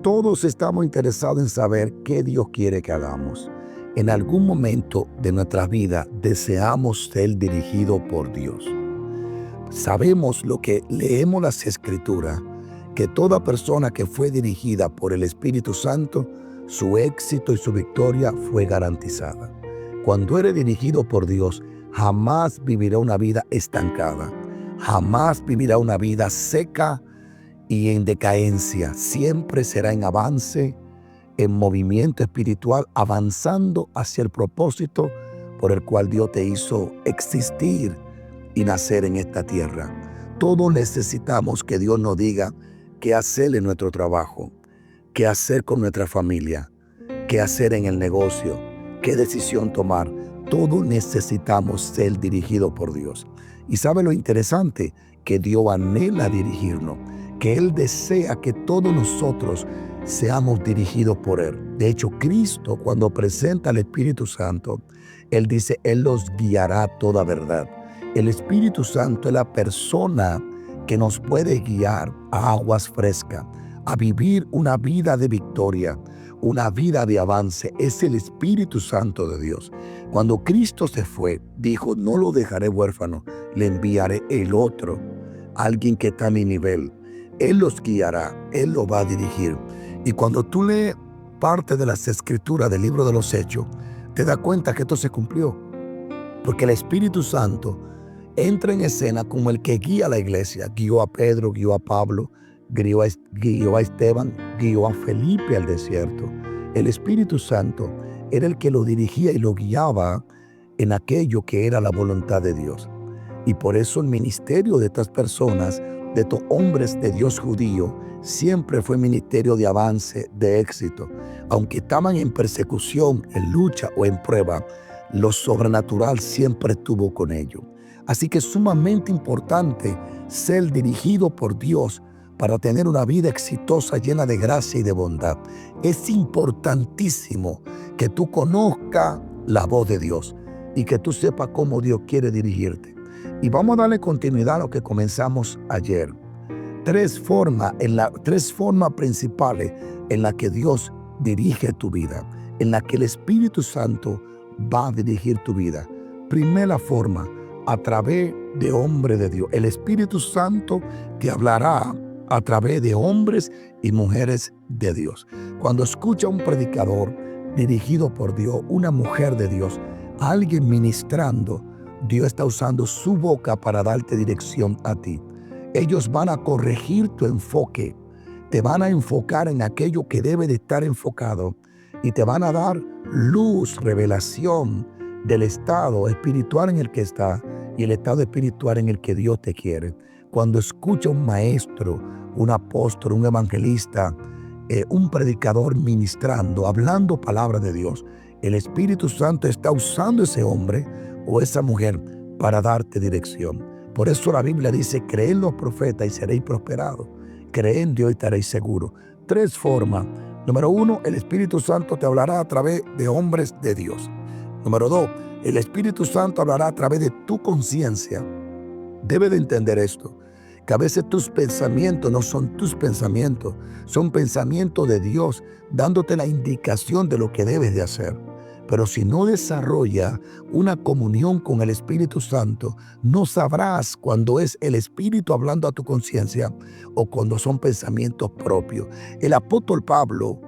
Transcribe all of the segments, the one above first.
Todos estamos interesados en saber qué Dios quiere que hagamos. En algún momento de nuestra vida deseamos ser dirigidos por Dios. Sabemos lo que leemos las Escrituras, que toda persona que fue dirigida por el Espíritu Santo, su éxito y su victoria fue garantizada. Cuando eres dirigido por Dios, jamás vivirá una vida estancada, jamás vivirá una vida seca y en decadencia. Siempre será en avance, en movimiento espiritual, avanzando hacia el propósito por el cual Dios te hizo existir y nacer en esta tierra. Todos necesitamos que Dios nos diga qué hacer en nuestro trabajo, qué hacer con nuestra familia, qué hacer en el negocio, qué decisión tomar. Todos necesitamos ser dirigidos por Dios. Y ¿sabe lo interesante? Que Dios anhela dirigirnos, que Él desea que todos nosotros seamos dirigidos por Él. De hecho, Cristo, cuando presenta al Espíritu Santo, Él dice, Él los guiará a toda verdad. El Espíritu Santo es la persona que nos puede guiar a aguas frescas, a vivir una vida de victoria, una vida de avance. Es el Espíritu Santo de Dios. Cuando Cristo se fue, dijo, no lo dejaré huérfano, le enviaré el otro, alguien que está a mi nivel. Él los guiará, Él los va a dirigir. Y cuando tú lees parte de las Escrituras del libro de los Hechos, te das cuenta que esto se cumplió. Porque el Espíritu Santo entra en escena como el que guía a la iglesia. Guió a Pedro, guió a Pablo, guió a Esteban, guió a Felipe al desierto. El Espíritu Santo era el que lo dirigía y lo guiaba en aquello que era la voluntad de Dios. Y por eso el ministerio de estas personas, de estos hombres de Dios judío, siempre fue ministerio de avance, de éxito. Aunque estaban en persecución, en lucha o en prueba, lo sobrenatural siempre estuvo con ellos. Así que es sumamente importante ser dirigido por Dios para tener una vida exitosa, llena de gracia y de bondad. Es importantísimo que tú conozcas la voz de Dios y que tú sepas cómo Dios quiere dirigirte. Y vamos a darle continuidad a lo que comenzamos ayer. Tres formas principales en las que Dios dirige tu vida, en la que el Espíritu Santo va a dirigir tu vida. Primera forma, a través de hombres de Dios. El Espíritu Santo te hablará a través de hombres y mujeres de Dios. Cuando escucha a un predicador dirigido por Dios, una mujer de Dios, a alguien ministrando, Dios está usando su boca para darte dirección a ti. Ellos van a corregir tu enfoque, te van a enfocar en aquello que debe de estar enfocado y te van a dar luz, revelación del estado espiritual en el que está y el estado espiritual en el que Dios te quiere. Cuando escucha un maestro, un apóstol, un evangelista, un predicador ministrando, hablando palabra de Dios, el Espíritu Santo está usando ese hombre o esa mujer para darte dirección. Por eso la Biblia dice, creed en los profetas y seréis prosperados. Creed en Dios y estaréis seguros. Tres formas. Número uno, el Espíritu Santo te hablará a través de hombres de Dios. Número dos, el Espíritu Santo hablará a través de tu conciencia. Debe de entender esto, que a veces tus pensamientos no son tus pensamientos, son pensamientos de Dios dándote la indicación de lo que debes de hacer. Pero si no desarrolla una comunión con el Espíritu Santo, no sabrás cuando es el Espíritu hablando a tu conciencia o cuando son pensamientos propios. El apóstol Pablo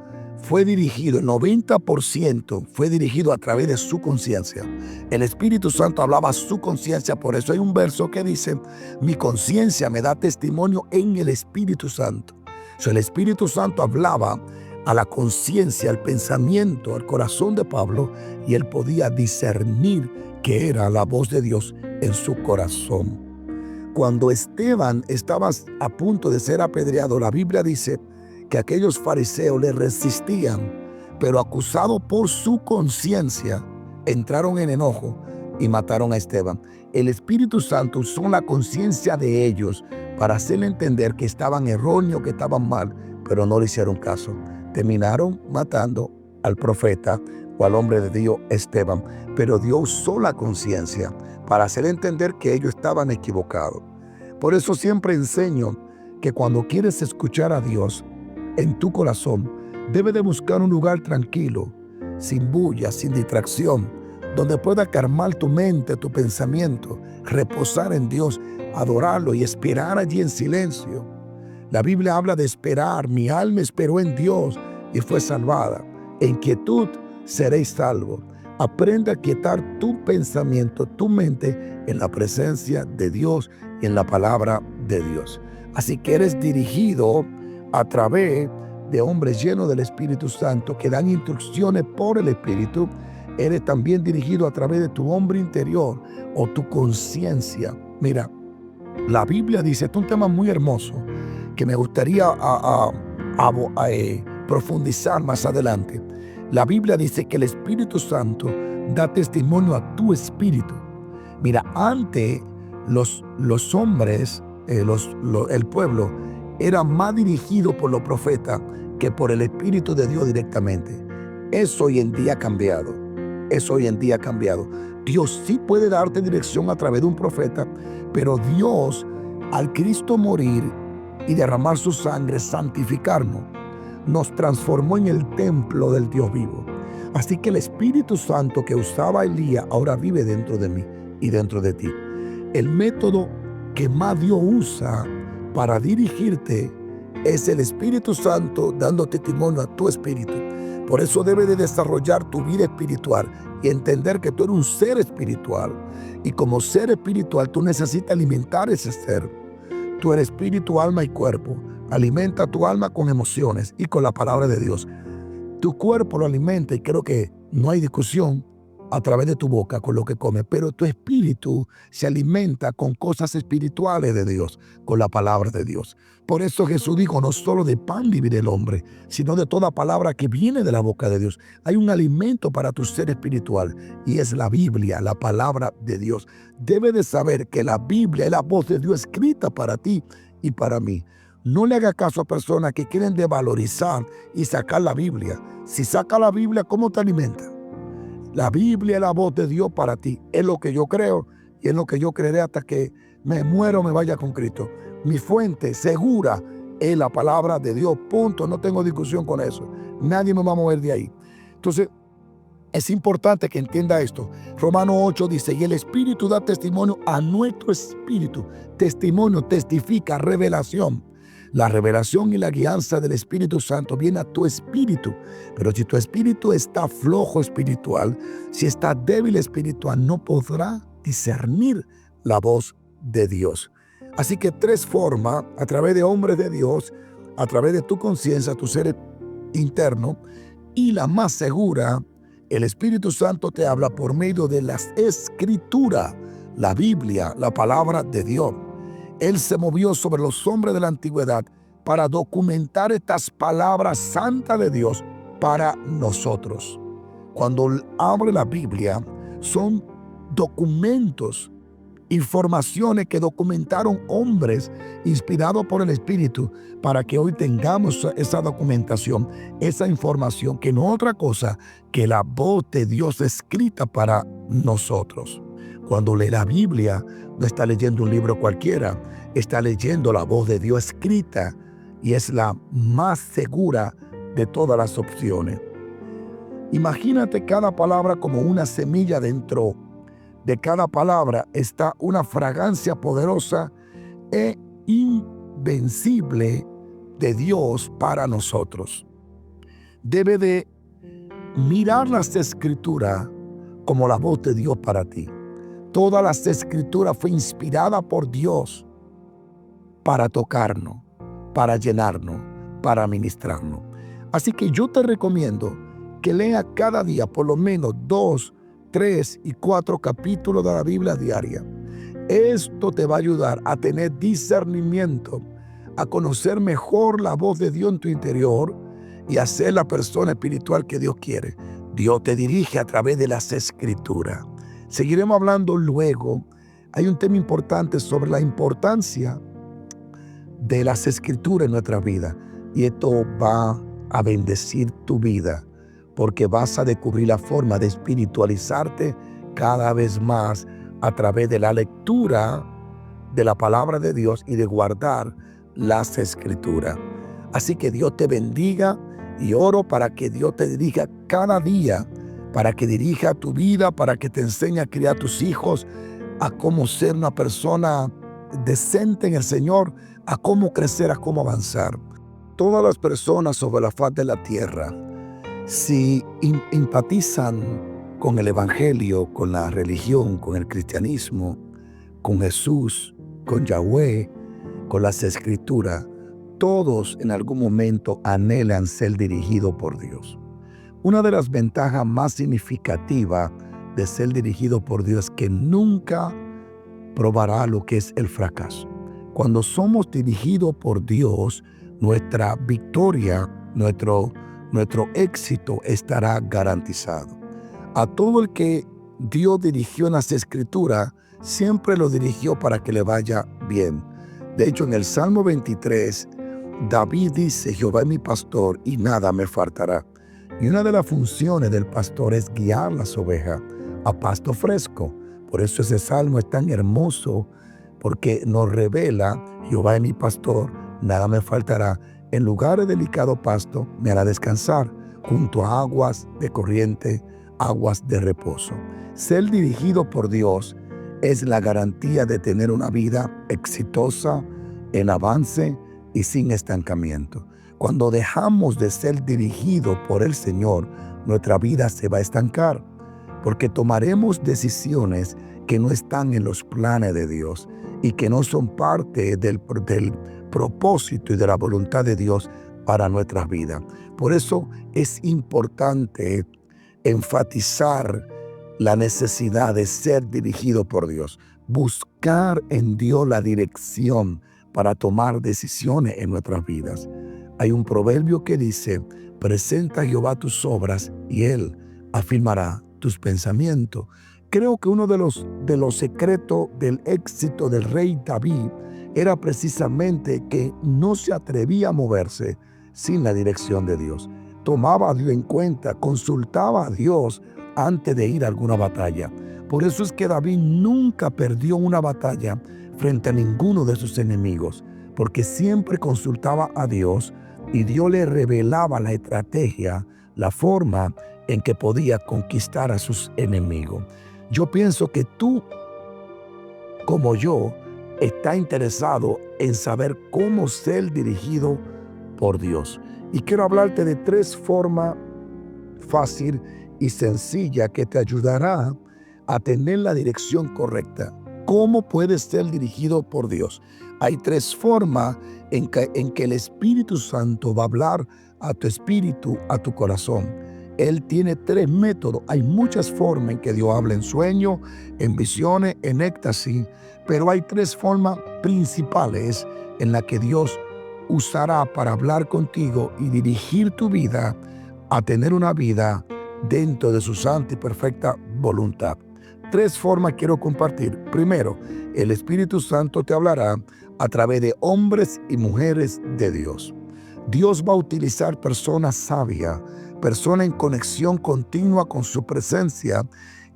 fue dirigido, el 90% fue dirigido a través de su conciencia. El Espíritu Santo hablaba a su conciencia, por eso hay un verso que dice, mi conciencia me da testimonio en el Espíritu Santo. O sea, el Espíritu Santo hablaba a la conciencia, al pensamiento, al corazón de Pablo, y él podía discernir que era la voz de Dios en su corazón. Cuando Esteban estaba a punto de ser apedreado, la Biblia dice que aquellos fariseos le resistían, pero acusados por su conciencia, entraron en enojo y mataron a Esteban. El Espíritu Santo usó la conciencia de ellos para hacerle entender que estaban erróneos, que estaban mal, pero no le hicieron caso. Terminaron matando al profeta o al hombre de Dios Esteban, pero Dios usó la conciencia para hacer entender que ellos estaban equivocados. Por eso siempre enseño que cuando quieres escuchar a Dios, en tu corazón, debes de buscar un lugar tranquilo, sin bulla, sin distracción, donde pueda calmar tu mente, tu pensamiento, reposar en Dios, adorarlo y esperar allí en silencio. La Biblia habla de esperar. Mi alma esperó en Dios y fue salvada. En quietud seréis salvos. Aprende a quietar tu pensamiento, tu mente en la presencia de Dios y en la palabra de Dios. Así que eres dirigido a través de hombres llenos del Espíritu Santo que dan instrucciones por el Espíritu. Eres también dirigido a través de tu hombre interior o tu conciencia. Mira, la Biblia dice, esto es un tema muy hermoso que me gustaría profundizar más adelante. La Biblia dice que el Espíritu Santo da testimonio a tu espíritu. Mira, antes los hombres, el pueblo, era más dirigido por los profetas que por el Espíritu de Dios directamente. Eso hoy en día ha cambiado. Eso hoy en día ha cambiado. Dios sí puede darte dirección a través de un profeta, pero Dios, al Cristo morir y derramar su sangre, santificarnos, nos transformó en el templo del Dios vivo. Así que el Espíritu Santo que usaba Elías ahora vive dentro de mí y dentro de ti. El método que más Dios usa para dirigirte es el Espíritu Santo dando testimonio a tu espíritu. Por eso debes de desarrollar tu vida espiritual y entender que tú eres un ser espiritual. Y como ser espiritual tú necesitas alimentar ese ser. Tú eres espíritu, alma y cuerpo. Alimenta tu alma con emociones y con la palabra de Dios. Tu cuerpo lo alimenta y creo que no hay discusión a través de tu boca con lo que comes, pero tu espíritu se alimenta con cosas espirituales de Dios, con la palabra de Dios. Por eso Jesús dijo, no solo de pan vivirá el hombre, sino de toda palabra que viene de la boca de Dios. Hay un alimento para tu ser espiritual y es la Biblia, la palabra de Dios. Debes de saber que la Biblia es la voz de Dios escrita para ti y para mí. No le haga caso a personas que quieren devalorizar y sacar la Biblia. Si saca la Biblia, ¿cómo te alimenta? La Biblia es la voz de Dios para ti. Es lo que yo creo y es lo que yo creeré hasta que me muero, me vaya con Cristo. Mi fuente segura es la palabra de Dios. Punto. No tengo discusión con eso. Nadie me va a mover de ahí. Entonces, es importante que entienda esto. Romanos 8 dice, y el Espíritu da testimonio a nuestro espíritu. Testimonio, testifica, revelación. La revelación y la guianza del Espíritu Santo viene a tu espíritu. Pero si tu espíritu está flojo espiritual, si está débil espiritual, no podrá discernir la voz de Dios. Así que tres formas, a través de hombres de Dios, a través de tu conciencia, tu ser interno, y la más segura, el Espíritu Santo te habla por medio de las Escrituras, la Biblia, la palabra de Dios. Él se movió sobre los hombres de la antigüedad para documentar estas palabras santas de Dios para nosotros. Cuando abre la Biblia, son documentos, informaciones que documentaron hombres inspirados por el Espíritu para que hoy tengamos esa documentación, esa información, que no es otra cosa que la voz de Dios escrita para nosotros. Cuando lee la Biblia, no está leyendo un libro cualquiera, está leyendo la voz de Dios escrita y es la más segura de todas las opciones. Imagínate cada palabra como una semilla. Dentro de cada palabra está una fragancia poderosa e invencible de Dios para nosotros. Debe de mirar las Escrituras como la voz de Dios para ti. Todas las Escrituras fue inspirada por Dios para tocarnos, para llenarnos, para ministrarnos. Así que yo te recomiendo que lea cada día por lo menos 2, 3 y 4 capítulos de la Biblia diaria. Esto te va a ayudar a tener discernimiento, a conocer mejor la voz de Dios en tu interior y a ser la persona espiritual que Dios quiere. Dios te dirige a través de las Escrituras. Seguiremos hablando luego. Hay un tema importante sobre la importancia de las Escrituras en nuestra vida. Y esto va a bendecir tu vida porque vas a descubrir la forma de espiritualizarte cada vez más a través de la lectura de la palabra de Dios y de guardar las Escrituras. Así que Dios te bendiga y oro para que Dios te dirija cada día, para que dirija tu vida, para que te enseñe a criar a tus hijos, a cómo ser una persona decente en el Señor, a cómo crecer, a cómo avanzar. Todas las personas sobre la faz de la tierra, si empatizan con el Evangelio, con la religión, con el cristianismo, con Jesús, con Yahweh, con las Escrituras, todos en algún momento anhelan ser dirigidos por Dios. Una de las ventajas más significativas de ser dirigido por Dios es que nunca probará lo que es el fracaso. Cuando somos dirigidos por Dios, nuestra victoria, nuestro éxito estará garantizado. A todo el que Dios dirigió en las Escrituras, siempre lo dirigió para que le vaya bien. De hecho, en el Salmo 23, David dice: Jehová es mi pastor y nada me faltará. Y una de las funciones del pastor es guiar las ovejas a pasto fresco. Por eso ese salmo es tan hermoso, porque nos revela: Jehová es mi pastor, nada me faltará. En lugares de delicado pasto me hará descansar, junto a aguas de corriente, aguas de reposo. Ser dirigido por Dios es la garantía de tener una vida exitosa, en avance y sin estancamiento. Cuando dejamos de ser dirigidos por el Señor, nuestra vida se va a estancar, porque tomaremos decisiones que no están en los planes de Dios y que no son parte del propósito y de la voluntad de Dios para nuestras vidas. Por eso es importante enfatizar la necesidad de ser dirigido por Dios, buscar en Dios la dirección para tomar decisiones en nuestras vidas. Hay un proverbio que dice: presenta a Jehová tus obras y Él afirmará tus pensamientos. Creo que uno de los secretos del éxito del rey David era precisamente que no se atrevía a moverse sin la dirección de Dios. Tomaba a Dios en cuenta, consultaba a Dios antes de ir a alguna batalla. Por eso es que David nunca perdió una batalla frente a ninguno de sus enemigos, porque siempre consultaba a Dios y Dios le revelaba la estrategia, la forma en que podía conquistar a sus enemigos. Yo pienso que tú, como yo, está interesado en saber cómo ser dirigido por Dios. Y quiero hablarte de 3 formas fácil y sencilla que te ayudará a tener la dirección correcta. ¿Cómo puedes ser dirigido por Dios? Hay 3 formas en que el Espíritu Santo va a hablar a tu espíritu, a tu corazón. Él tiene 3 métodos. Hay muchas formas en que Dios habla: en sueños, en visiones, en éxtasis. Pero hay 3 formas principales en las que Dios usará para hablar contigo y dirigir tu vida a tener una vida dentro de su santa y perfecta voluntad. 3 formas quiero compartir. Primero, el Espíritu Santo te hablará a través de hombres y mujeres de Dios. Dios va a utilizar personas sabias, personas en conexión continua con su presencia,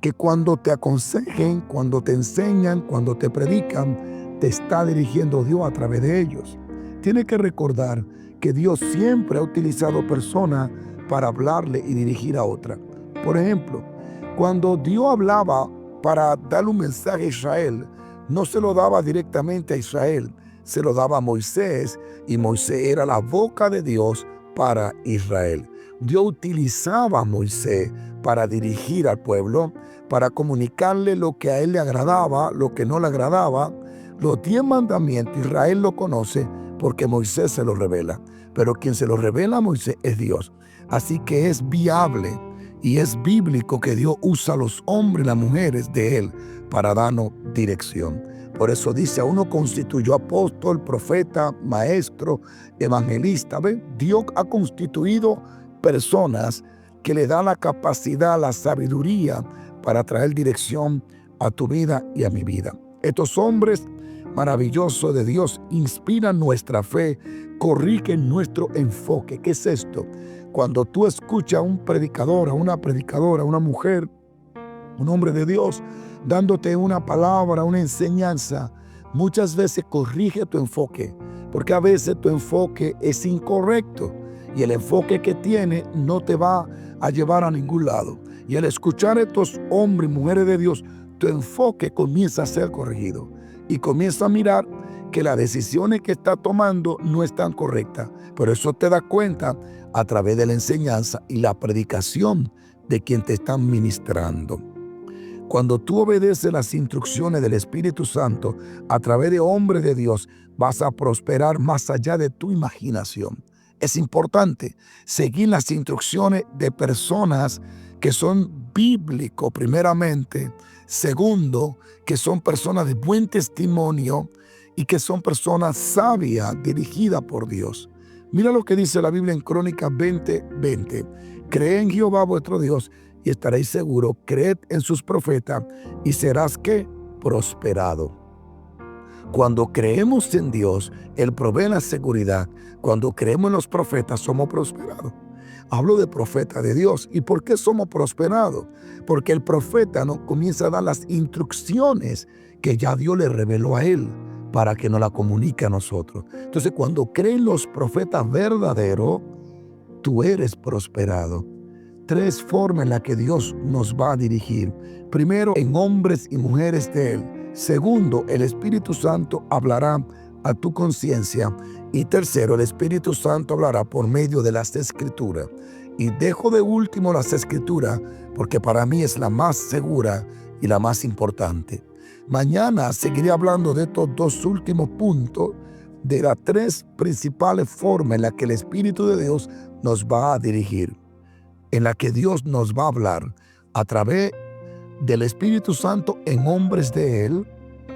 que cuando te aconsejen, cuando te enseñan, cuando te predican, te está dirigiendo Dios a través de ellos. Tienes que recordar que Dios siempre ha utilizado personas para hablarle y dirigir a otras. Por ejemplo, cuando Dios hablaba para darle un mensaje a Israel, no se lo daba directamente a Israel, se lo daba a Moisés, y Moisés era la boca de Dios para Israel. Dios utilizaba a Moisés para dirigir al pueblo, para comunicarle lo que a él le agradaba, lo que no le agradaba. Los 10 mandamientos Israel lo conoce porque Moisés se los revela, pero quien se los revela a Moisés es Dios. Así que es viable y es bíblico que Dios usa a los hombres y las mujeres de Él para darnos dirección. Por eso dice: a uno constituyó apóstol, profeta, maestro, evangelista. ¿Ven? Dios ha constituido personas que le dan la capacidad, la sabiduría para traer dirección a tu vida y a mi vida. Estos hombres maravillosos de Dios inspiran nuestra fe, corrigen nuestro enfoque. ¿Qué es esto? Cuando tú escuchas a un predicador, a una predicadora, a una mujer, un hombre de Dios, dándote una palabra, una enseñanza, muchas veces corrige tu enfoque, porque a veces tu enfoque es incorrecto y el enfoque que tiene no te va a llevar a ningún lado. Y al escuchar a estos hombres y mujeres de Dios, tu enfoque comienza a ser corregido y comienza a mirar que las decisiones que está tomando no están correctas. Pero eso te da cuenta a través de la enseñanza y la predicación de quien te están ministrando. Cuando tú obedeces las instrucciones del Espíritu Santo a través de hombres de Dios, vas a prosperar más allá de tu imaginación. Es importante seguir las instrucciones de personas que son bíblicos primeramente, segundo, que son personas de buen testimonio y que son personas sabias dirigidas por Dios. Mira lo que dice la Biblia en Crónicas 20:20. Cree en Jehová vuestro Dios y estaréis seguros. Creed en sus profetas y serás ¿qué? Prosperado. Cuando creemos en Dios, Él provee la seguridad. Cuando creemos en los profetas, somos prosperados. Hablo de profeta de Dios. ¿Y por qué somos prosperados? Porque el profeta nos comienza a dar las instrucciones que ya Dios le reveló a él para que nos la comunique a nosotros. Entonces, cuando creen los profetas verdaderos, tú eres prosperado. 3 formas en las que Dios nos va a dirigir. Primero, en hombres y mujeres de Él. Segundo, el Espíritu Santo hablará a tu conciencia. Y tercero, el Espíritu Santo hablará por medio de las Escrituras. Y dejo de último las Escrituras porque para mí es la más segura y la más importante. Mañana seguiré hablando de estos 2 últimos puntos, de las 3 principales formas en las que el Espíritu de Dios nos va a dirigir, en la que Dios nos va a hablar a través del Espíritu Santo en hombres de Él,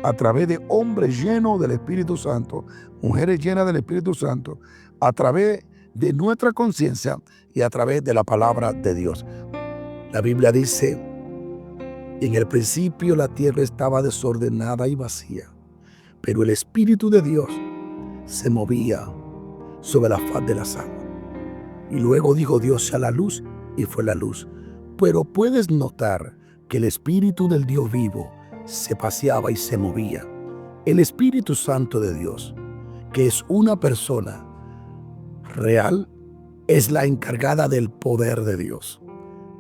a través de hombres llenos del Espíritu Santo, mujeres llenas del Espíritu Santo, a través de nuestra conciencia y a través de la palabra de Dios. La Biblia dice: en el principio la tierra estaba desordenada y vacía, pero el Espíritu de Dios se movía sobre la faz de las aguas. Y luego dijo Dios: sea la luz, y fue la luz. Pero puedes notar que el Espíritu del Dios vivo se paseaba y se movía. El Espíritu Santo de Dios, que es una persona real, es la encargada del poder de Dios.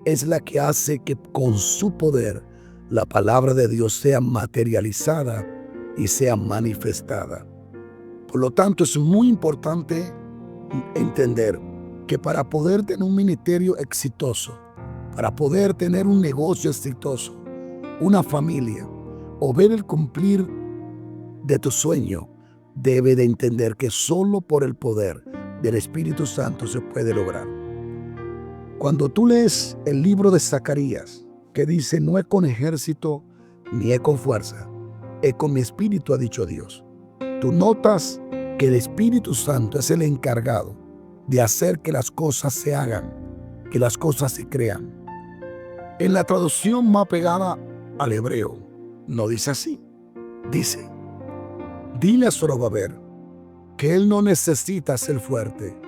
Es la que hace que con su poder la palabra de Dios sea materializada y sea manifestada. Por lo tanto, es muy importante entender que para poder tener un ministerio exitoso, para poder tener un negocio exitoso, una familia o ver el cumplir de tu sueño, debe de entender que solo por el poder del Espíritu Santo se puede lograr. Cuando tú lees el libro de Zacarías, que dice: no es con ejército ni es con fuerza, es con mi espíritu, ha dicho Dios. Tú notas que el Espíritu Santo es el encargado de hacer que las cosas se hagan, que las cosas se crean. En la traducción más pegada al hebreo, no dice así. Dice: dile a Zorobabel que él no necesita ser fuerte,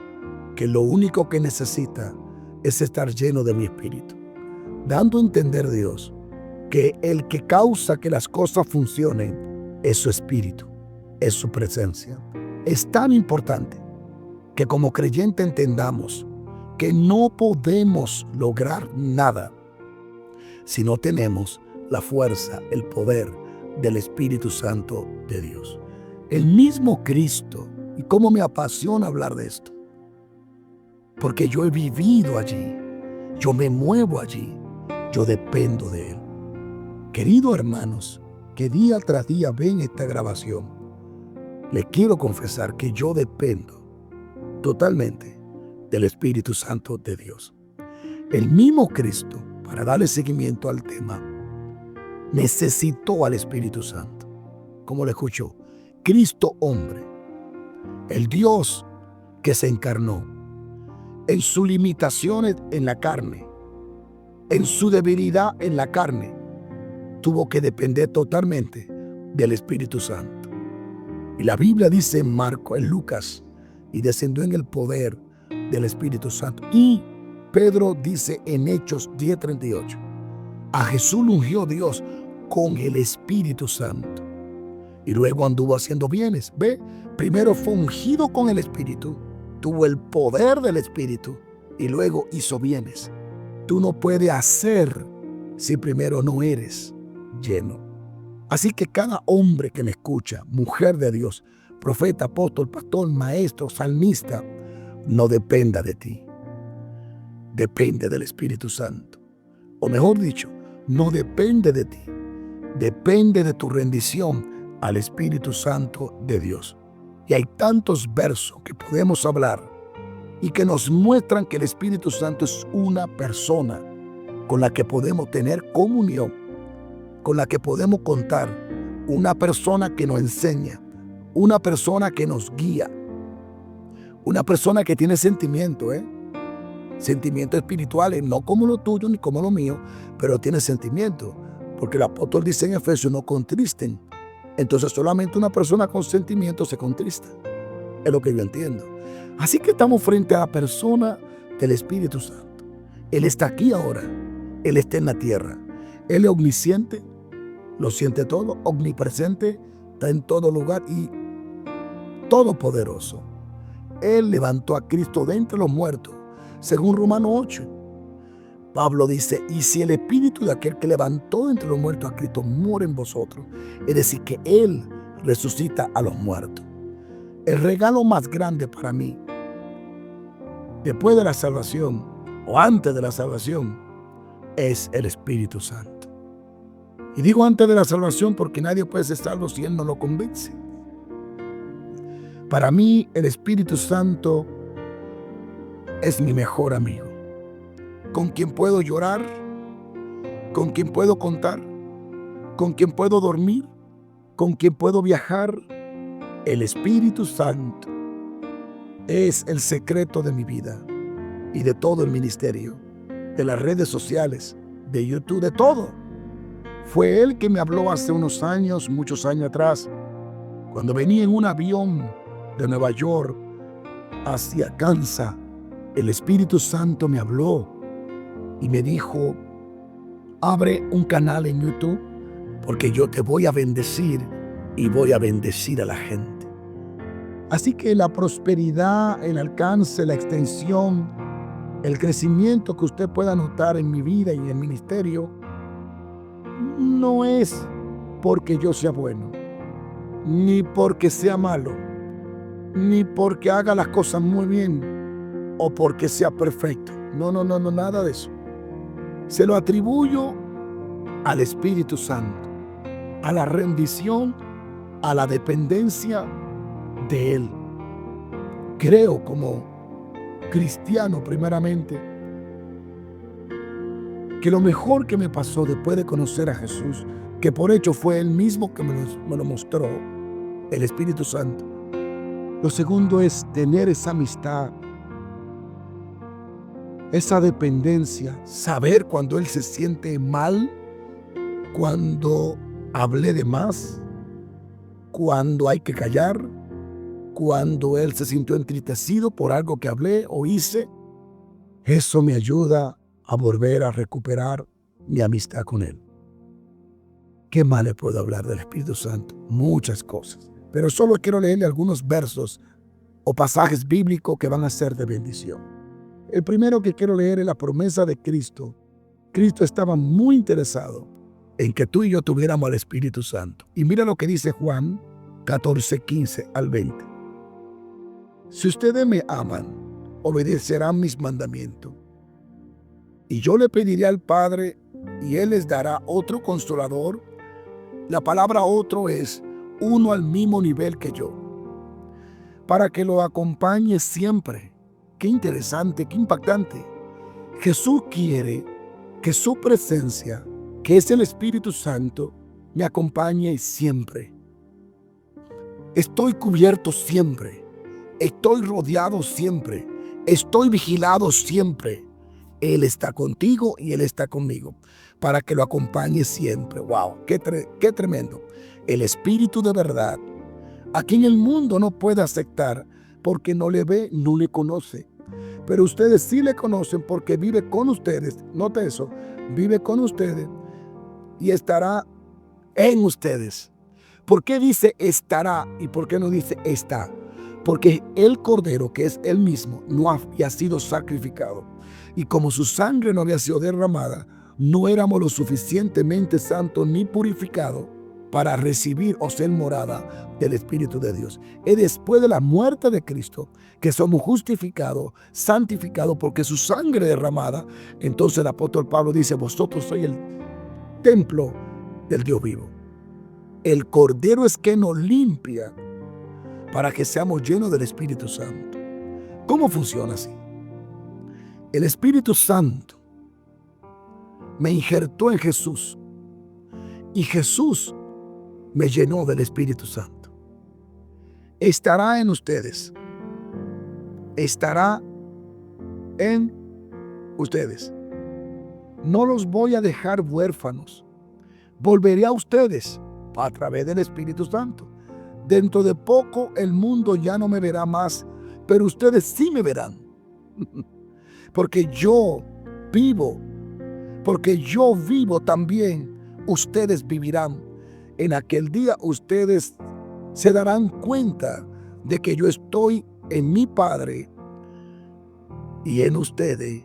que lo único que necesita es estar lleno de mi espíritu. Dando a entender Dios que el que causa que las cosas funcionen es su espíritu, es su presencia. Es tan importante que como creyente entendamos que no podemos lograr nada si no tenemos la fuerza, el poder del Espíritu Santo de Dios. El mismo Cristo, y cómo me apasiona hablar de esto, porque yo he vivido allí, yo me muevo allí, yo dependo de Él. Queridos hermanos, que día tras día ven esta grabación, les quiero confesar que yo dependo totalmente del Espíritu Santo de Dios. El mismo Cristo, para darle seguimiento al tema, necesitó al Espíritu Santo. Como le escuchó, Cristo hombre, el Dios que se encarnó, en sus limitaciones en la carne, en su debilidad en la carne, tuvo que depender totalmente del Espíritu Santo. Y la Biblia dice en Marcos, en Lucas, y descendió en el poder del Espíritu Santo. Y Pedro dice en Hechos 10:38, a Jesús lo ungió Dios con el Espíritu Santo y luego anduvo haciendo bienes. Ve, primero fue ungido con el Espíritu, tuvo el poder del Espíritu y luego hizo bienes. Tú no puedes hacer si primero no eres lleno. Así que cada hombre que me escucha, mujer de Dios, profeta, apóstol, pastor, maestro, salmista, no dependa de ti. Depende del Espíritu Santo. O mejor dicho, no depende de ti. Depende de tu rendición al Espíritu Santo de Dios. Y hay tantos versos que podemos hablar y que nos muestran que el Espíritu Santo es una persona con la que podemos tener comunión, con la que podemos contar, una persona que nos enseña, una persona que nos guía, una persona que tiene sentimientos, sentimientos espirituales, no como lo tuyo ni como lo mío, pero tiene sentimientos, porque el apóstol dice en Efesios, no contristen. Entonces solamente una persona con sentimientos se contrista, es lo que yo entiendo. Así que estamos frente a la persona del Espíritu Santo. Él está aquí ahora, Él está en la tierra, Él es omnisciente, lo siente todo, omnipresente, está en todo lugar y todopoderoso. Él levantó a Cristo de entre los muertos, según Romanos 8. Pablo dice, y si el espíritu de aquel que levantó de entre los muertos a Cristo mora en vosotros, es decir, que Él resucita a los muertos. El regalo más grande para mí, después de la salvación o antes de la salvación, es el Espíritu Santo. Y digo antes de la salvación porque nadie puede ser salvo si Él no lo convence. Para mí, el Espíritu Santo es mi mejor amigo, con quien puedo llorar, con quien puedo contar, con quien puedo dormir, con quien puedo viajar. El Espíritu Santo es el secreto de mi vida y de todo el ministerio, de las redes sociales, de YouTube, de todo. Fue Él que me habló hace unos años, muchos años atrás, cuando venía en un avión de Nueva York hacia Kansas. El Espíritu Santo me habló y me dijo, abre un canal en YouTube porque yo te voy a bendecir y voy a bendecir a la gente. Así que la prosperidad, el alcance, la extensión, el crecimiento que usted pueda notar en mi vida y en el ministerio, no es porque yo sea bueno, ni porque sea malo, ni porque haga las cosas muy bien o porque sea perfecto. No, nada de eso. Se lo atribuyo al Espíritu Santo, a la rendición, a la dependencia de Él. Creo como cristiano primeramente que lo mejor que me pasó después de conocer a Jesús, que por hecho fue Él mismo que me lo mostró, el Espíritu Santo. Lo segundo es tener esa amistad, esa dependencia, saber cuando Él se siente mal, cuando hablé de más, cuando hay que callar, cuando Él se sintió entristecido por algo que hablé o hice. Eso me ayuda a volver a recuperar mi amistad con Él. ¿Qué más le puedo hablar del Espíritu Santo? Muchas cosas. Pero solo quiero leerle algunos versos o pasajes bíblicos que van a ser de bendición. El primero que quiero leer es la promesa de Cristo. Cristo estaba muy interesado en que tú y yo tuviéramos al Espíritu Santo. Y mira lo que dice Juan 14, 15 al 20. Si ustedes me aman, obedecerán mis mandamientos. Y yo le pediré al Padre, y Él les dará otro consolador. La palabra otro es uno al mismo nivel que yo, para que lo acompañe siempre. Qué interesante, qué impactante. Jesús quiere que su presencia, que es el Espíritu Santo, me acompañe siempre. Estoy cubierto siempre. Estoy rodeado siempre. Estoy vigilado siempre. Él está contigo y Él está conmigo para que lo acompañe siempre. ¡Wow! ¡Qué tremendo! El Espíritu de verdad, a quien el mundo no puede aceptar porque no le ve, no le conoce. Pero ustedes sí le conocen porque vive con ustedes. Note eso, vive con ustedes y estará en ustedes. ¿Por qué dice estará y por qué no dice está? Porque el Cordero, que es Él mismo, no había sido sacrificado. Y como su sangre no había sido derramada, no éramos lo suficientemente santos ni purificados para recibir o ser morada del Espíritu de Dios. Es después de la muerte de Cristo que somos justificados, santificados, porque su sangre derramada. Entonces el apóstol Pablo dice, vosotros sois el templo del Dios vivo. El Cordero es que nos limpia para que seamos llenos del Espíritu Santo. ¿Cómo funciona así? El Espíritu Santo me injertó en Jesús y Jesús me llenó del Espíritu Santo. Estará en ustedes. Estará en ustedes. No los voy a dejar huérfanos. Volveré a ustedes a través del Espíritu Santo. Dentro de poco el mundo ya no me verá más, pero ustedes sí me verán. Porque yo vivo también, ustedes vivirán. En aquel día ustedes se darán cuenta de que yo estoy en mi Padre y en ustedes.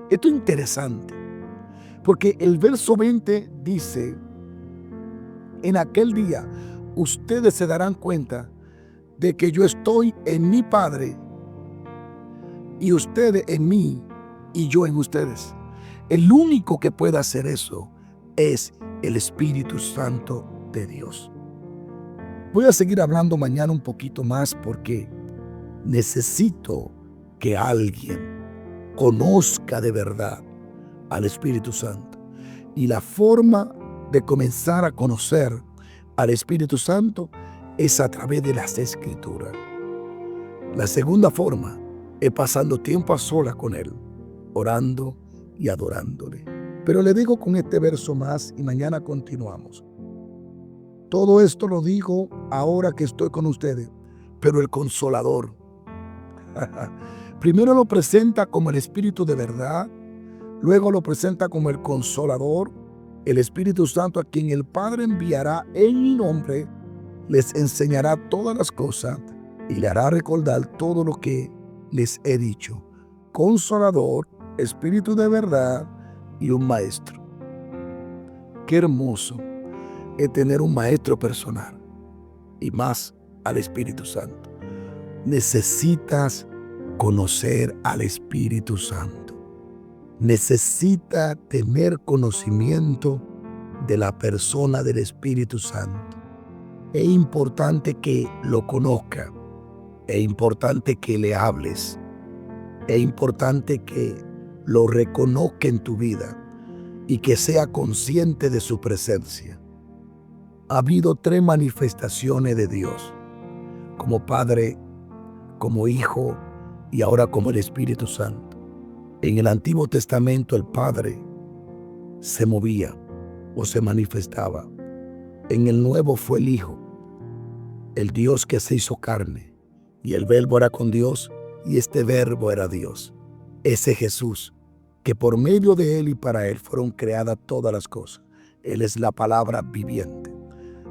Esto es interesante, porque el verso 20 dice, en aquel día ustedes se darán cuenta de que yo estoy en mi Padre y ustedes en mí y yo en ustedes. El único que puede hacer eso es el Espíritu Santo de Dios. Voy a seguir hablando mañana un poquito más porque necesito que alguien conozca de verdad al Espíritu Santo. Y la forma de comenzar a conocer al Espíritu Santo es a través de las Escrituras. La segunda forma es pasando tiempo a solas con Él, orando y adorándole. Pero le digo con este verso más y mañana continuamos. Todo esto lo digo ahora que estoy con ustedes, pero el Consolador. Primero lo presenta como el Espíritu de verdad, luego lo presenta como el Consolador, el Espíritu Santo a quien el Padre enviará en mi nombre, les enseñará todas las cosas y le hará recordar todo lo que les he dicho. Consolador, Espíritu de verdad y un Maestro. Qué hermoso es tener un Maestro personal y más al Espíritu Santo. Necesitas conocer al Espíritu Santo. Necesita tener conocimiento de la persona del Espíritu Santo. Es importante que lo conozca. Es importante que le hables. Es importante que lo reconozca en tu vida y que sea consciente de su presencia. Ha habido 3 manifestaciones de Dios, como Padre, como Hijo y ahora como el Espíritu Santo. En el Antiguo Testamento el Padre se movía o se manifestaba. En el Nuevo fue el Hijo, el Dios que se hizo carne, y el Verbo era con Dios y este Verbo era Dios. Ese Jesús, que por medio de Él y para Él fueron creadas todas las cosas. Él es la palabra viviente.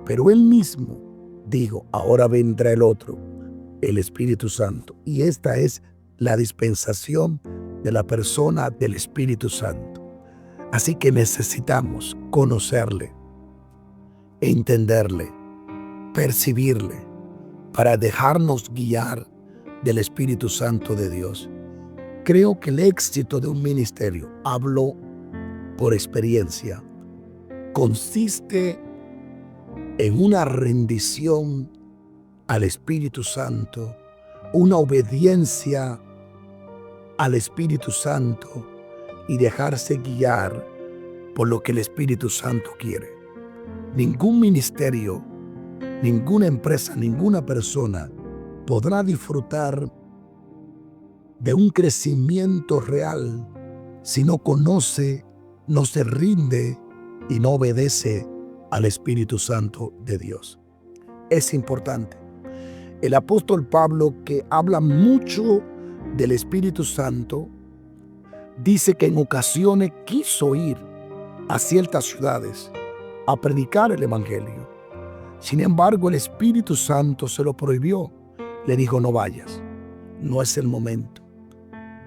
Pero Él mismo dijo, ahora vendrá el otro, el Espíritu Santo. Y esta es la dispensación de la persona del Espíritu Santo. Así que necesitamos conocerle, entenderle, percibirle, para dejarnos guiar del Espíritu Santo de Dios. Creo que el éxito de un ministerio, hablo por experiencia, consiste en una rendición al Espíritu Santo, una obediencia al Espíritu Santo y dejarse guiar por lo que el Espíritu Santo quiere. Ningún ministerio, ninguna empresa, ninguna persona podrá disfrutar de un crecimiento real si no conoce, no se rinde y no obedece al Espíritu Santo de Dios. Es importante. El apóstol Pablo, que habla mucho del Espíritu Santo, dice que en ocasiones quiso ir a ciertas ciudades a predicar el evangelio. Sin embargo, el Espíritu Santo se lo prohibió. Le dijo, no vayas, no es el momento.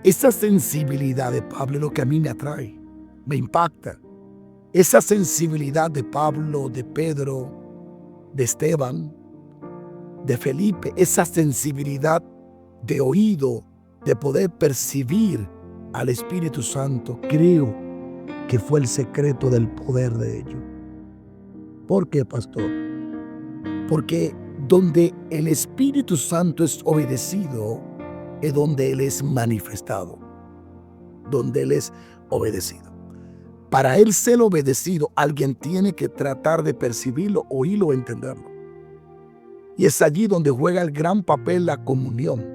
Esa sensibilidad de Pablo es lo que a mí me atrae, me impacta. Esa sensibilidad de Pablo, de Pedro, de Esteban, de Felipe, esa sensibilidad de oído, de poder percibir al Espíritu Santo, creo que fue el secreto del poder de ellos. ¿Por qué, pastor? Porque donde el Espíritu Santo es obedecido, es donde Él es manifestado, donde Él es obedecido. Para Él ser obedecido, alguien tiene que tratar de percibirlo, oírlo, entenderlo. Y es allí donde juega el gran papel la comunión,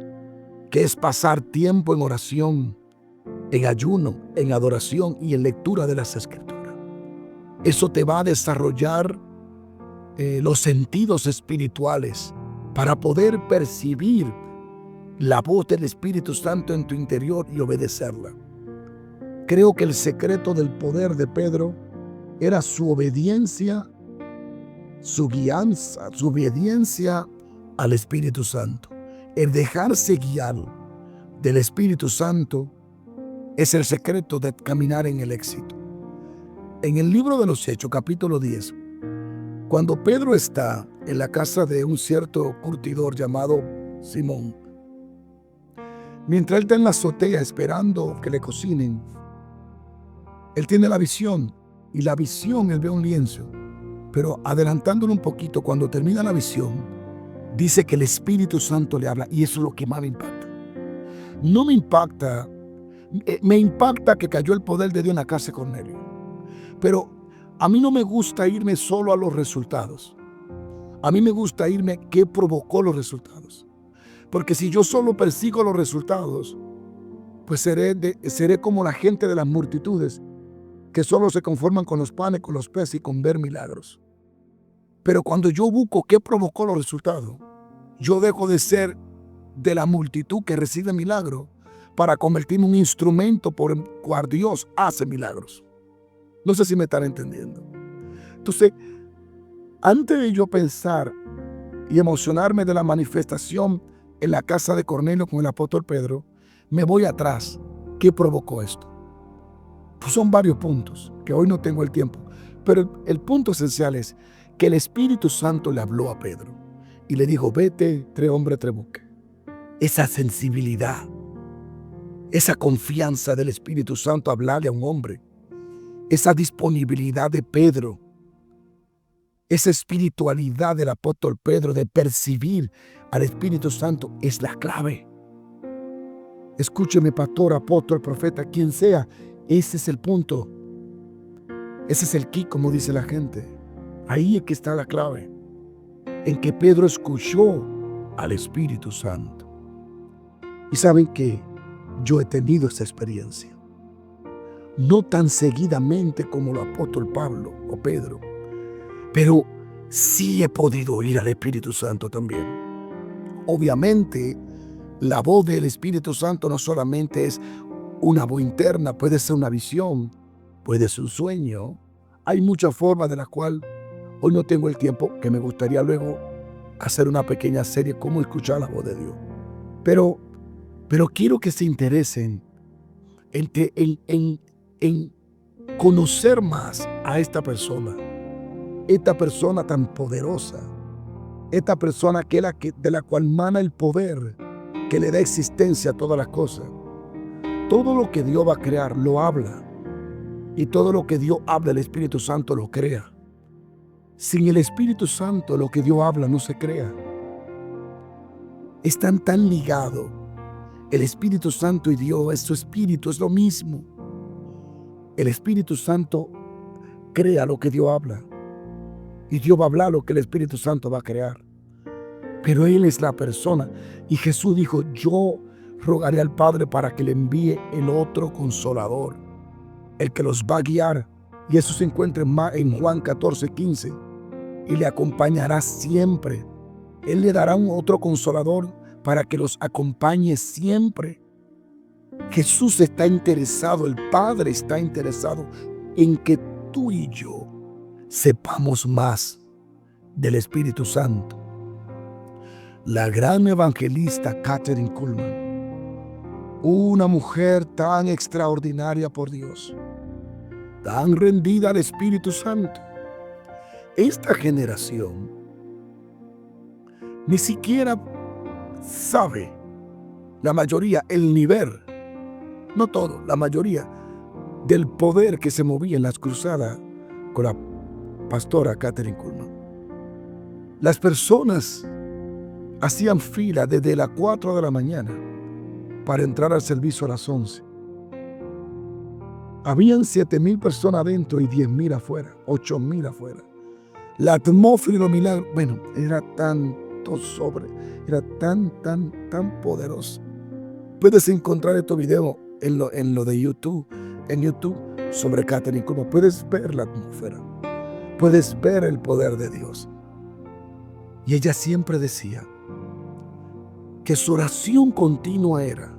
que es pasar tiempo en oración, en ayuno, en adoración y en lectura de las Escrituras. Eso te va a desarrollar los sentidos espirituales para poder percibir la voz del Espíritu Santo en tu interior y obedecerla. Creo que el secreto del poder de Pedro era su obediencia, su guianza, su obediencia al Espíritu Santo. El dejarse guiar del Espíritu Santo es el secreto de caminar en el éxito. En el libro de los Hechos, capítulo 10, cuando Pedro está en la casa de un cierto curtidor llamado Simón, mientras él está en la azotea esperando que le cocinen, él tiene la visión, y la visión él ve un lienzo, pero adelantándolo un poquito, cuando termina la visión, dice que el Espíritu Santo le habla, y eso es lo que más me impacta. No me impacta, me impacta que cayó el poder de Dios en la casa de Cornelio, pero a mí no me gusta irme solo a los resultados. A mí me gusta irme qué provocó los resultados. Porque si yo solo persigo los resultados, pues seré como la gente de las multitudes que solo se conforman con los panes, con los peces y con ver milagros. Pero cuando yo busco qué provocó los resultados, yo dejo de ser de la multitud que recibe milagros para convertirme en un instrumento por el cual Dios hace milagros. No sé si me están entendiendo. Entonces, antes de yo pensar y emocionarme de la manifestación en la casa de Cornelio con el apóstol Pedro, me voy atrás. ¿Qué provocó esto? Pues son varios puntos que hoy no tengo el tiempo, pero el punto esencial es que el Espíritu Santo le habló a Pedro y le dijo, vete, 3 hombres, 3 buques. Esa sensibilidad, esa confianza del Espíritu Santo a hablarle a un hombre, esa disponibilidad de Pedro, esa espiritualidad del apóstol Pedro de percibir al Espíritu Santo es la clave. Escúcheme, pastor, apóstol, profeta, quien sea, ese es el punto. Ese es el key, como dice la gente. Ahí es que está la clave, en que Pedro escuchó al Espíritu Santo. Y saben que yo he tenido esa experiencia. No tan seguidamente como el apóstol Pablo o Pedro, pero sí he podido oír al Espíritu Santo también. Obviamente, la voz del Espíritu Santo no solamente es una voz interna, puede ser una visión, puede ser un sueño. Hay muchas formas de las cuales hoy no tengo el tiempo, que me gustaría luego hacer una pequeña serie, cómo escuchar la voz de Dios. Pero quiero que se interesen en conocer más a esta persona tan poderosa, esta persona de la cual emana el poder, que le da existencia a todas las cosas. Todo lo que Dios va a crear, lo habla. Y todo lo que Dios habla, el Espíritu Santo lo crea. Sin el Espíritu Santo, lo que Dios habla no se crea. Están tan ligados. El Espíritu Santo y Dios, es su Espíritu, es lo mismo. El Espíritu Santo crea lo que Dios habla. Y Dios va a hablar lo que el Espíritu Santo va a crear. Pero Él es la persona. Y Jesús dijo, yo rogaré al Padre para que le envíe el otro Consolador, el que los va a guiar. Y eso se encuentra en Juan 14:15. Y le acompañará siempre. Él le dará un otro Consolador para que los acompañe siempre. Jesús está interesado, el Padre está interesado en que tú y yo sepamos más del Espíritu Santo. La gran evangelista Kathryn Kuhlman, una mujer tan extraordinaria por Dios, tan rendida al Espíritu Santo. Esta generación ni siquiera sabe, la mayoría, el nivel, no todo, la mayoría, del poder que se movía en las cruzadas con la pastora Kathryn Kuhlman. Las personas hacían fila desde las 4 de la mañana para entrar al servicio a las 11. Habían 7,000 personas adentro y 10,000 afuera, 8,000 afuera. La atmósfera y los milagros, bueno, era tanto era tan poderoso. Puedes encontrar estos videos en lo de YouTube, sobre Kathryn Kuhlman. Puedes ver la atmósfera, puedes ver el poder de Dios. Y ella siempre decía que su oración continua era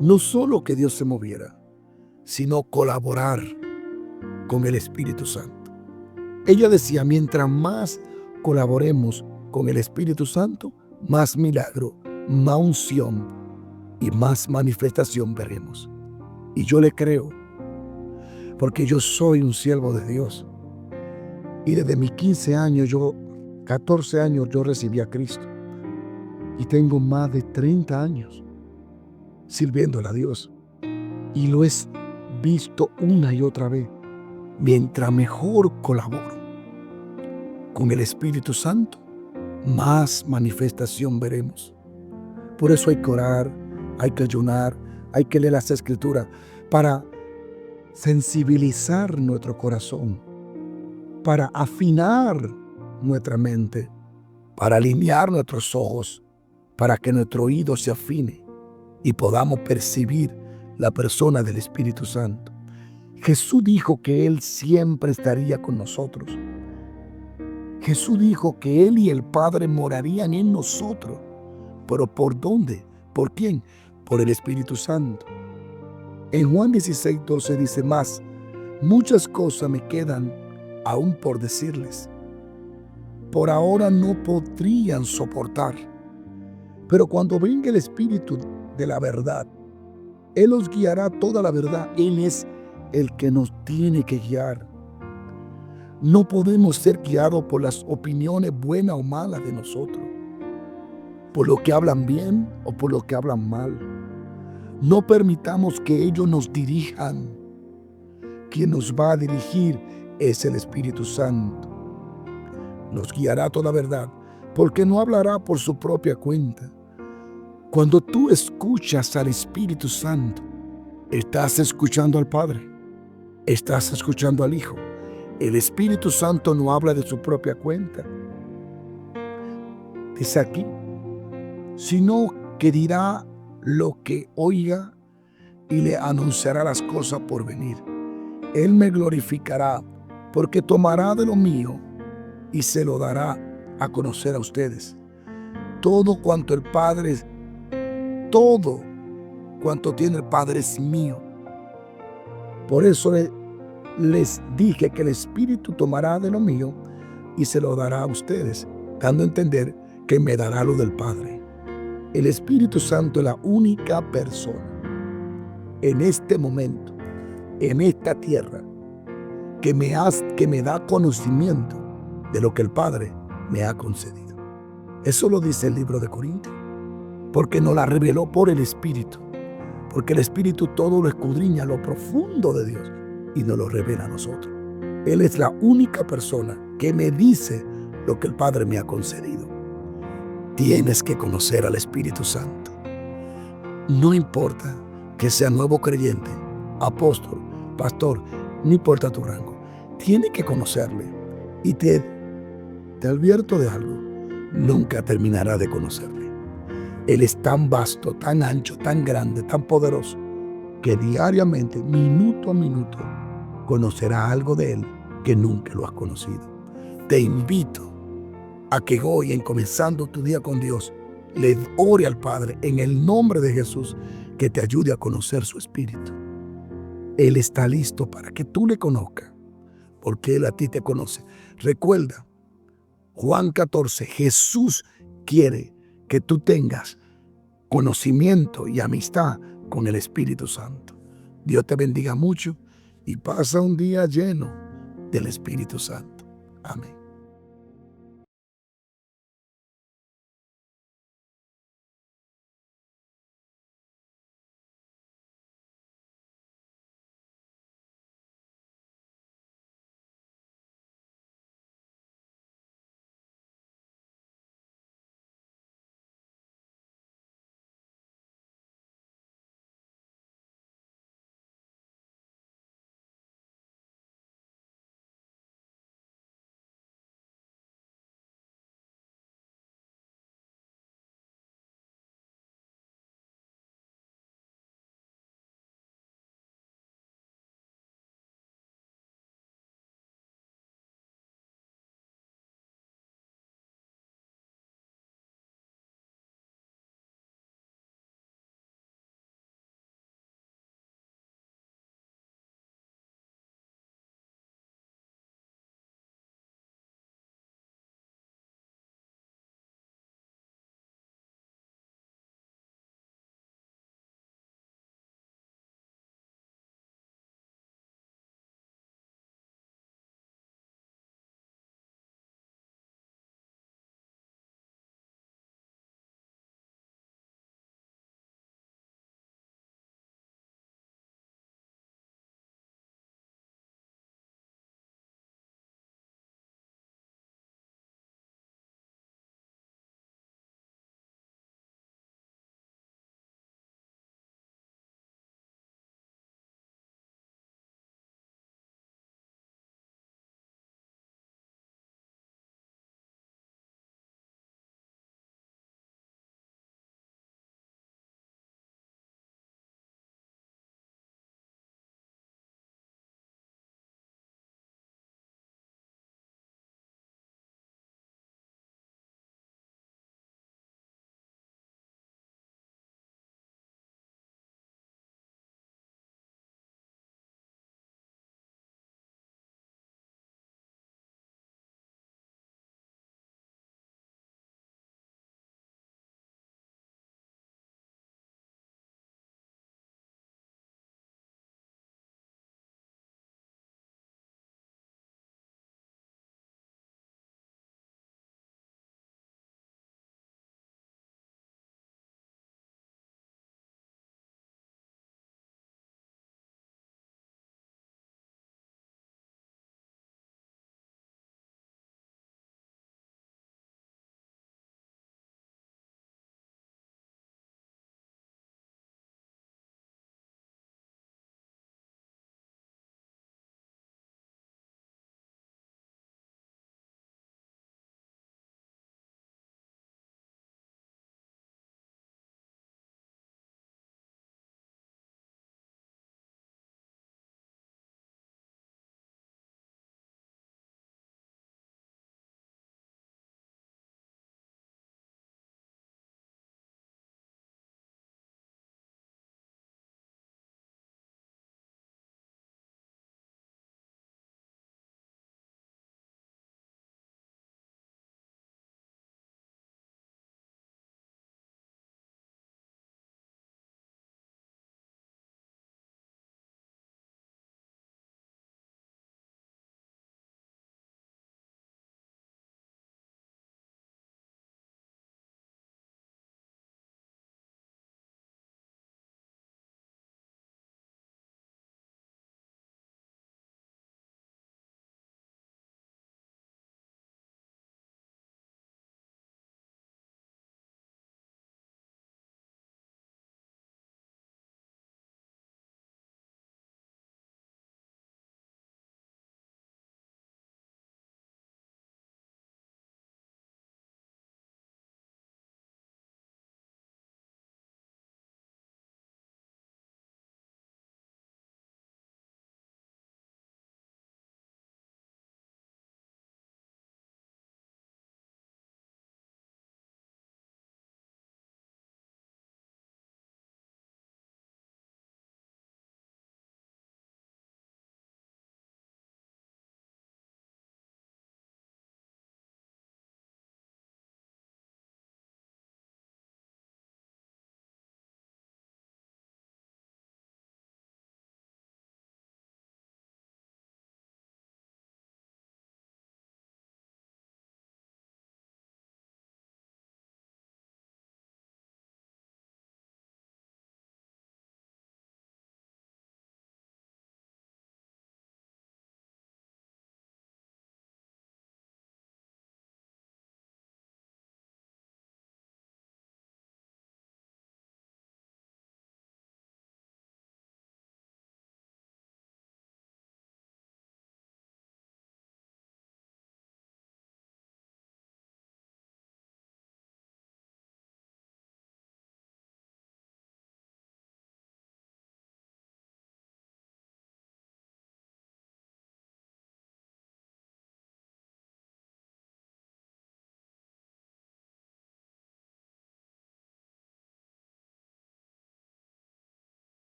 no solo que Dios se moviera, sino colaborar con el Espíritu Santo. Ella decía, mientras más colaboremos con el Espíritu Santo, más milagro, más unción y más manifestación veremos. Y yo le creo, porque yo soy un siervo de Dios. Y desde mis 14 años yo recibí a Cristo. Y tengo más de 30 años sirviéndole a Dios. Y lo he visto una y otra vez. Mientras mejor colaboro con el Espíritu Santo, más manifestación veremos. Por eso hay que orar, hay que ayunar, hay que leer las Escrituras para sensibilizar nuestro corazón, para afinar nuestra mente, para alinear nuestros ojos, para que nuestro oído se afine y podamos percibir la persona del Espíritu Santo. Jesús dijo que Él siempre estaría con nosotros. Jesús dijo que Él y el Padre morarían en nosotros. ¿Pero por dónde? ¿Por quién? Por el Espíritu Santo. En Juan 16:12 dice más, muchas cosas me quedan aún por decirles. Por ahora no podrían soportar. Pero cuando venga el Espíritu de la verdad, Él os guiará toda la verdad. Él es el que nos tiene que guiar. No podemos ser guiados por las opiniones buenas o malas de nosotros, por lo que hablan bien o por lo que hablan mal. No permitamos que ellos nos dirijan. Quien nos va a dirigir es el Espíritu Santo. Nos guiará toda verdad, porque no hablará por su propia cuenta. Cuando tú escuchas al Espíritu Santo, estás escuchando al Padre, estás escuchando al Hijo. El Espíritu Santo no habla de su propia cuenta. Dice aquí, sino que dirá lo que oiga y le anunciará las cosas por venir. Él me glorificará, porque tomará de lo mío y se lo dará a conocer a ustedes. Todo cuanto tiene el Padre es mío. Por eso les dije que el Espíritu tomará de lo mío y se lo dará a ustedes, dando a entender que me dará lo del Padre. El Espíritu Santo es la única persona en este momento, en esta tierra, que me da conocimiento de lo que el Padre me ha concedido. Eso lo dice el libro de Corintios, porque nos la reveló por el Espíritu, porque el Espíritu todo lo escudriña, lo profundo de Dios, y nos lo revela a nosotros. Él es la única persona que me dice lo que el Padre me ha concedido. Tienes que conocer al Espíritu Santo. No importa que sea nuevo creyente, apóstol, pastor, no importa tu rango. Tienes que conocerle. Y te advierto de algo, nunca terminará de conocerle. Él es tan vasto, tan ancho, tan grande, tan poderoso, que diariamente, minuto a minuto, conocerá algo de Él que nunca lo has conocido. Te invito a que hoy, en comenzando tu día con Dios, le ore al Padre en el nombre de Jesús, que te ayude a conocer su Espíritu. Él está listo para que tú le conozcas, porque Él a ti te conoce. Recuerda, Juan 14, Jesús quiere que tú tengas conocimiento y amistad con el Espíritu Santo. Dios te bendiga mucho y pasa un día lleno del Espíritu Santo. Amén.